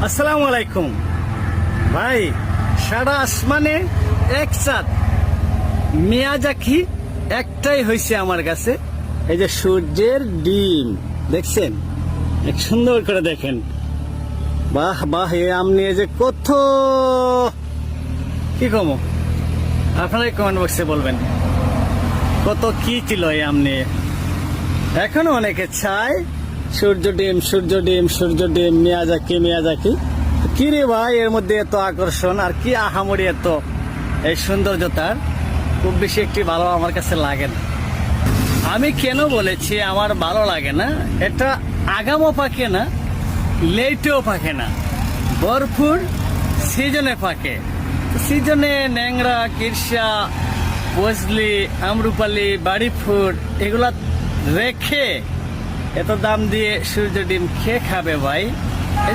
আসসালামু আলাইকুম ভাই। সারা আসমানে এক চাঁদ, মিয়াজাকি একটাই হয়েছে আমার কাছে। এই যে সূর্যের ডিম দেখছেন, এক সুন্দর করে দেখেন। বাহ বাহ, এ আম নিয়ে যে কত কি কমো, আপনারাই কমেন্ট বক্সে বলবেন কত কি ছিল এই আম নিয়ে। এখনো অনেকে চায় সূর্য ডিম, সূর্য ডিম, সূর্য ডিম, মিয়াজাকি মিয়াজাকি। কি রে ভাই, এর মধ্যে এত আকর্ষণ আর কি আহামরি, এত এই সৌন্দর্যতার খুব বেশি একটি ভালো আমার কাছে লাগে না। আমি কেন বলেছি আমার ভালো লাগে না, এটা আগামও পাকে না, লেটেও পাকে না, ভরপুর সিজনে পাকে। সিজনে ন্যাংরা, কিরসা, বজলি, আমরুপালি, বাড়ি ফুড এগুলা রেখে এত দাম দিয়ে সূর্য ডিম খেয়ে খাবে ভাই?